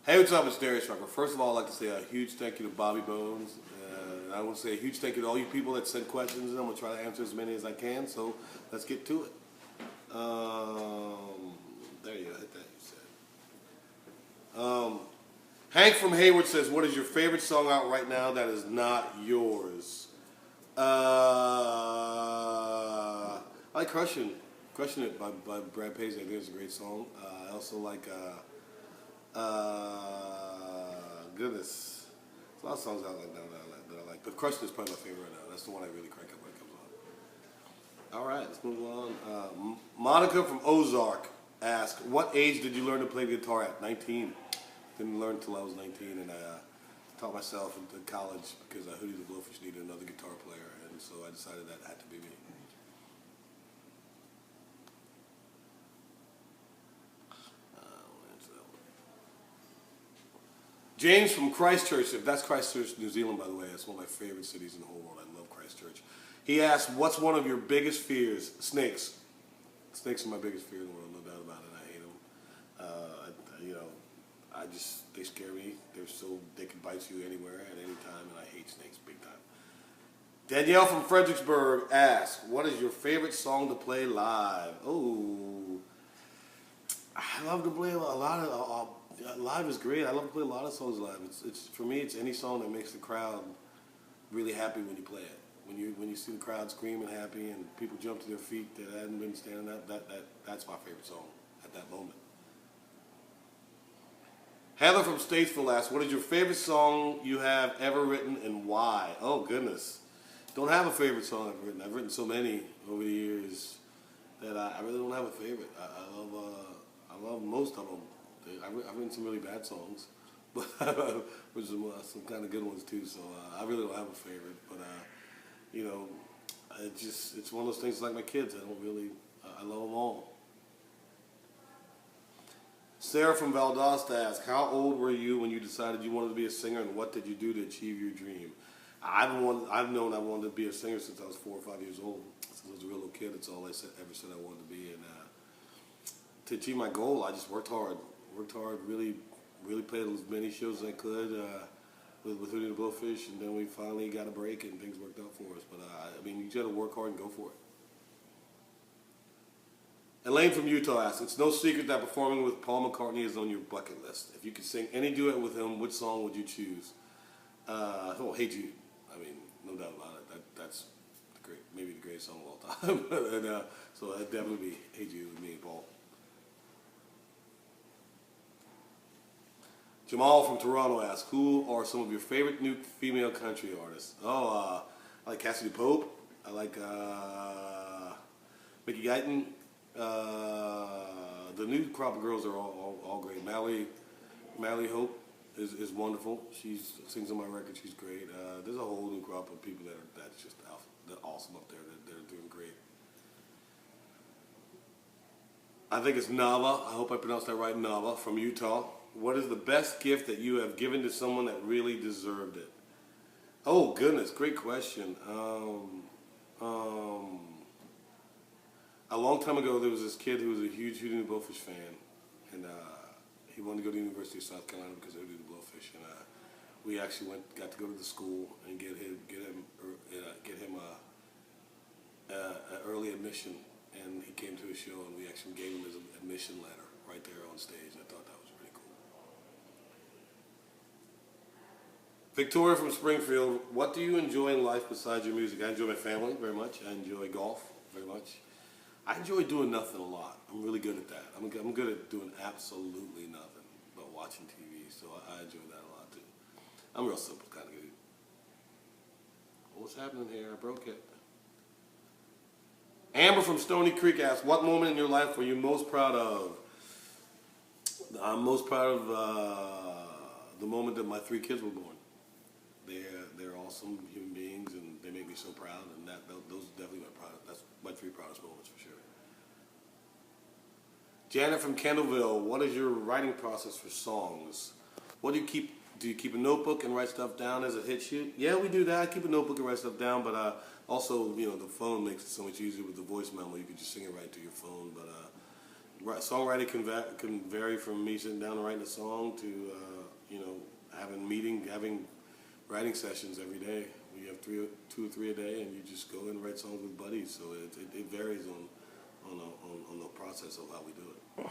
Hey, what's up? It's Darius, Rucker. First of all, I'd like to say a huge thank you to Bobby Bones. I want to say a huge thank you to all you people that send questions, and I'm going to try to answer as many as I can, so let's get to it. There you go, hit that, you said. Hank from Hayward says, what is your favorite song out right now that is not yours? I like Crushing It by Brad Paisley. I think it's a great song. I also like... goodness. There's a lot of songs out like that I like. But Crush is probably my favorite right now. That's the one I really crank up when it comes on. Alright, let's move on. Monica from Ozark asked, what age did you learn to play the guitar at? 19. Didn't learn until I was 19, and I taught myself in college because Hootie the Blowfish needed another guitar player, and so I decided that had to be me. James from Christchurch, if that's Christchurch, New Zealand, by the way, that's one of my favorite cities in the whole world. I love Christchurch. He asked, what's one of your biggest fears? Snakes. Snakes are my biggest fear in the world, no doubt about it. I hate them. They scare me. They can bite you anywhere at any time, and I hate snakes big time. Danielle from Fredericksburg asked, what is your favorite song to play live? Oh, I love to play a lot of... live is great. I love to play a lot of songs live. It's for me. It's any song that makes the crowd really happy when you play it. When you see the crowd screaming happy and people jump to their feet that hadn't been standing up. That's my favorite song at that moment. Heather from Statesville asked, what is your favorite song you have ever written and why? Oh goodness, don't have a favorite song I've written. I've written so many over the years that I really don't have a favorite. I love most of them. I've written some really bad songs, but which some kind of good ones too. So I really don't have a favorite, but it's one of those things like my kids. I love them all. Sarah from Valdosta asked, how old were you when you decided you wanted to be a singer, and what did you do to achieve your dream? I've known I wanted to be a singer since I was 4 or 5 years old. Since I was a real little kid, that's all I ever said I wanted to be. And to achieve my goal, I just worked hard. Really played as many shows as I could with Hootie the Blowfish, and then we finally got a break and things worked out for us. But you got to work hard and go for it. Elaine from Utah asks, it's no secret that performing with Paul McCartney is on your bucket list. If you could sing any duet with him, which song would you choose? Hey Jude. No doubt about it. That's maybe the greatest song of all time. So it'd definitely be Hey Jude with me and Paul. Jamal from Toronto asks, who are some of your favorite new female country artists? I like Cassidy Pope. I like Mickey Guyton. The new crop of girls are all great. Mallie Hope is wonderful. She sings on my record. She's great. There's a whole new crop of people that's just awesome up there. They're doing great. I think it's Nava. I hope I pronounced that right. Nava from Utah. What is the best gift that you have given to someone that really deserved it? Oh, goodness. Great question. A long time ago, there was this kid who was a huge Hootie the Blowfish fan. And he wanted to go to the University of South Carolina because of Hootie the Blowfish. And we actually got to go to the school and get him early admission. And he came to a show, and we actually gave him his admission letter right there on stage. I thought that was pretty cool. Victoria from Springfield, what do you enjoy in life besides your music? I enjoy my family very much. I enjoy golf very much. I enjoy doing nothing a lot. I'm really good at that. I'm good at doing absolutely nothing but watching TV, so I enjoy that a lot too. I'm a real simple kind of dude. What's happening here? I broke it. Amber from Stony Creek asked, what moment in your life were you most proud of? I'm most proud of the moment that my 3 kids were born. They're awesome human beings, and they make me so proud, and those are definitely that's my 3 proudest moments for sure. Janet from Kendallville, what is your writing process for songs? What do you keep? Do you keep a notebook and write stuff down as it hits you? Yeah, we do that. I keep a notebook and write stuff down, but also, the phone makes it so much easier with the voice memo. You can just sing it right to your phone, but Songwriting can vary from me sitting down and writing a song to having writing sessions every day. We have two or three a day, and you just go and write songs with buddies. So it varies on the process of how we do it.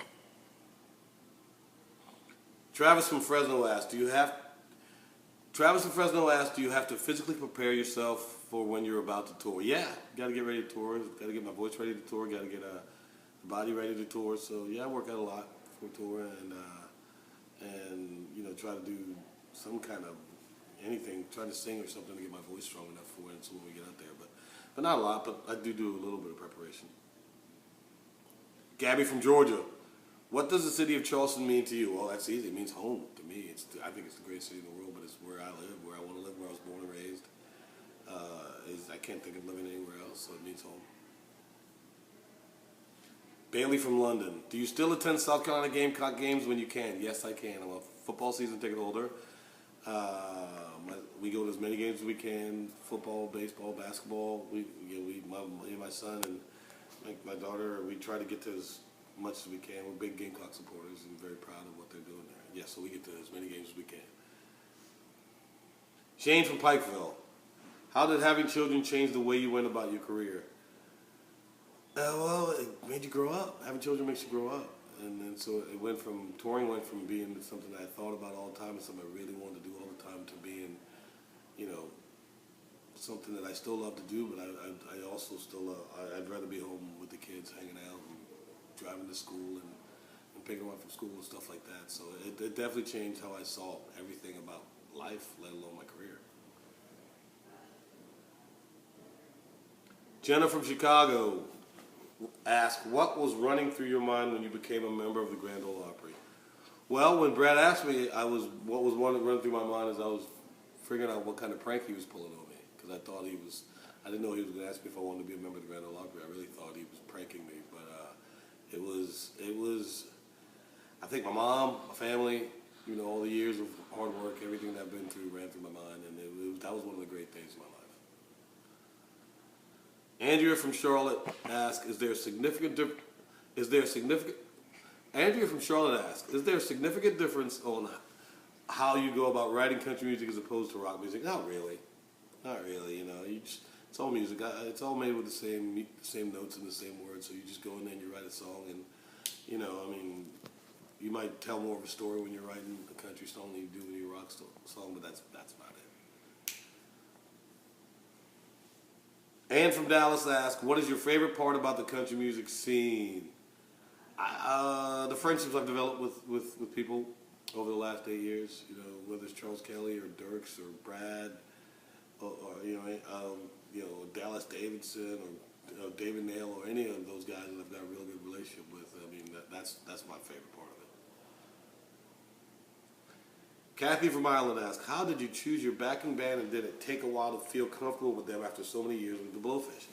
Travis from Fresno asks, do you have to physically prepare yourself for when you're about to tour? Yeah, got to get ready to tour. Got to get my voice ready to tour. Got to get the body ready to tour. So yeah, I work out a lot for tour, and try to do some kind of anything. Try to sing or something to get my voice strong enough for it, so when we get out there. But not a lot. But I do a little bit of preparation. Gabby from Georgia. What does the city of Charleston mean to you? Well, that's easy. It means home to me. I think it's the greatest city in the world, but it's where I live, where I want to live, where I was born and raised. I can't think of living anywhere else, so it means home. Bailey from London. Do you still attend South Carolina Gamecock games when you can? Yes, I can. I'm a football season ticket holder. We go to as many games as we can. Football, baseball, basketball. My son and my daughter, we try to get to as much as we can. We're big Gamecock supporters and very proud of what they're doing there. Yeah, so we get to as many games as we can. Shane from Pikeville. How did having children change the way you went about your career? Well, it made you grow up. Having children makes you grow up. And then so touring went from being something I thought about all the time and something I really wanted to do all the time to being, something that I still love to do, but I also still I'd rather be home with the kids, hanging out and driving to school and picking them up from school and stuff like that. So it definitely changed how I saw everything about life, let alone my career. Jenna from Chicago asked, what was running through your mind when you became a member of the Grand Ole Opry? Well, when Brad asked me, what was running through my mind is I was figuring out what kind of prank he was pulling on me, because I didn't know he was going to ask me if I wanted to be a member of the Grand Ole Opry. I really thought he was pranking me, but it was. I think my mom, my family, all the years of hard work, everything that I've been through ran through my mind, and that was one of the great things in my life. Andrea from Charlotte asks, Andrea from Charlotte asks, is there a significant difference on how you go about writing country music as opposed to rock music? Not really. It's all music. It's all made with the same notes and the same words. So you just go in there and you write a song, and you might tell more of a story when you're writing a country song than you do when you rock song. But that's about it. Ann from Dallas asks, what is your favorite part about the country music scene? The friendships I've developed with people over the last 8 years, whether it's Charles Kelly or Dirks or Brad or Dallas Davidson or David Nail or any of those guys that I've got a real good relationship with. I mean, that's my favorite part of it. Kathy from Ireland asks, how did you choose your backing band, and did it take a while to feel comfortable with them after so many years with the Blowfish?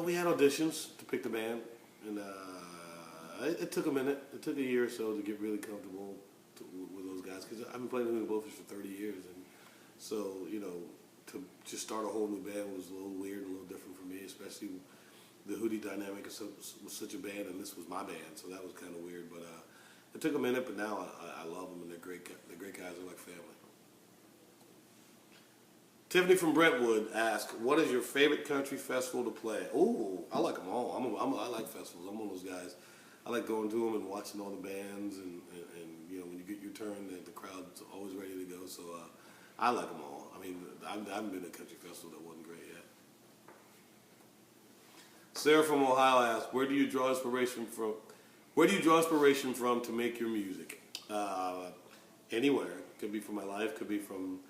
We had auditions to pick the band, and it took a minute. It took a year or so to get really comfortable with those guys, because I've been playing with the Blowfish for 30 years, and so, to just start a whole new band was a little weird and a little different for me, especially the Hootie dynamic was such a band, and this was my band, so that was kind of weird, but it took a minute, but now I love them, and they're great guys. They're like family. Tiffany from Brentwood asks, what is your favorite country festival to play? Oh, I like them all. I like festivals. I'm one of those guys. I like going to them and watching all the bands, and when you get your turn, the crowd's always ready to go, so I like them all. I mean, I haven't been to a country festival that wasn't great yet. Sarah from Ohio asks, where do you draw inspiration from to make your music? Anywhere. Could be from my life, could be from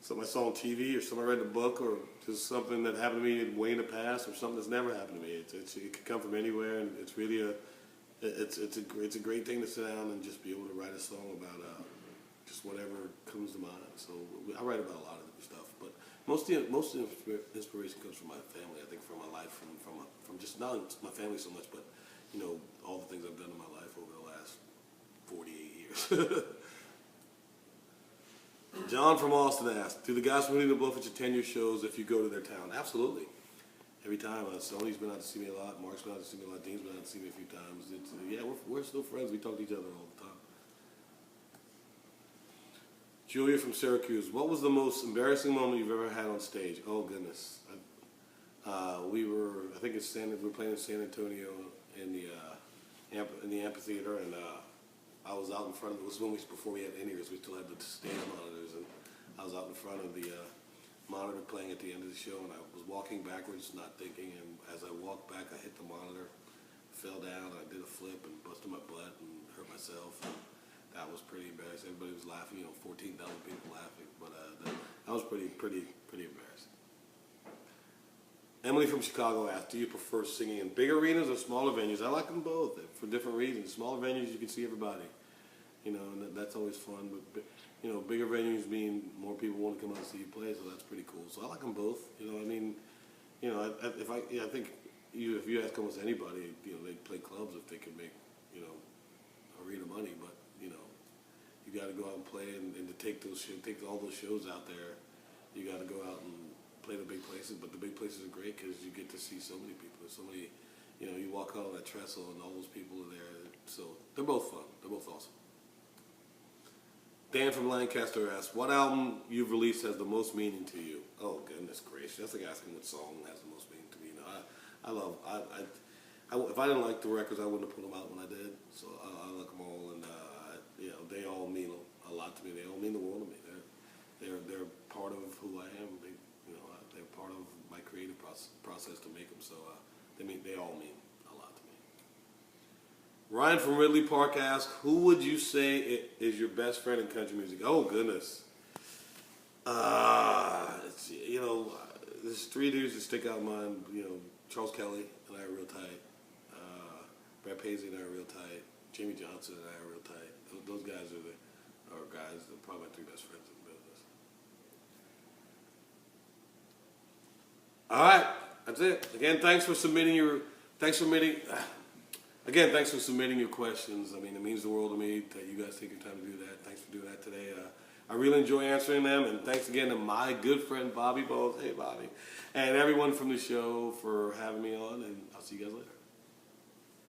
something I saw on TV, or something I read in a book, or just something that happened to me way in the past, or something that's never happened to me. It could come from anywhere, and it's really it's a great thing to sit down and just be able to write a song about just whatever comes to mind. So I write about a lot of different stuff, but most of the inspiration comes from my family. I think from my life, from just not my family so much, but all the things I've done in my life over the last 48 years. John from Austin asked, do the guys from Hootie and the Blowfish attend your shows if you go to their town? Absolutely. Every time. Sony's been out to see me a lot. Mark's been out to see me a lot. Dean's been out to see me a few times. Yeah, we're still friends. We talk to each other all the time. Julia from Syracuse. What was the most embarrassing moment you've ever had on stage? Oh goodness. I think we were playing in San Antonio in the amphitheater, and I was out in front of, it was before we had in-ears, we still had the stage monitors, and I was out in front of the monitor playing at the end of the show, and I was walking backwards, not thinking, and as I walked back, I hit the monitor, fell down, I did a flip and busted my butt and hurt myself, and that was pretty embarrassing. Everybody was laughing, 14,000 people laughing, but that was pretty embarrassing. Emily from Chicago asked, do you prefer singing in big arenas or smaller venues? I like them both for different reasons. Smaller venues, you can see everybody, and that's always fun. But bigger venues mean more people want to come out and see you play, so that's pretty cool. So I like them both. I think if you ask almost anybody, they play clubs if they can make arena money. But you got to go out and play, and to take all those shows out there, you got to go out and play the big places. But the big places are great because you get to see so many people. There's so many, you walk out on that trestle and all those people are there. So they're both fun. They're both awesome. Dan from Lancaster asks, what album you've released has the most meaning to you? Oh, goodness gracious. That's like asking what song has the most meaning to me. If I didn't like the records, I wouldn't have put them out when I did. So I like them all, and they all mean a lot to me. They all mean the world to me. They're part of who I am. They're part of my creative process to make them. So they all mean a lot to me. Ryan from Ridley Park asks, who would you say is your best friend in country music? Oh goodness. There's three dudes that stick out in mind. Charles Kelly and I are real tight. Brad Paisley and I are real tight. Jamie Johnson and I are real tight. Those guys are guys that are probably my three best friends in the business. All right, that's it. Again, thanks for submitting your questions. I mean, it means the world to me that you guys take your time to do that. Thanks for doing that today. I really enjoy answering them, and thanks again to my good friend Bobby Bowles. Hey, Bobby, and everyone from the show for having me on. And I'll see you guys later.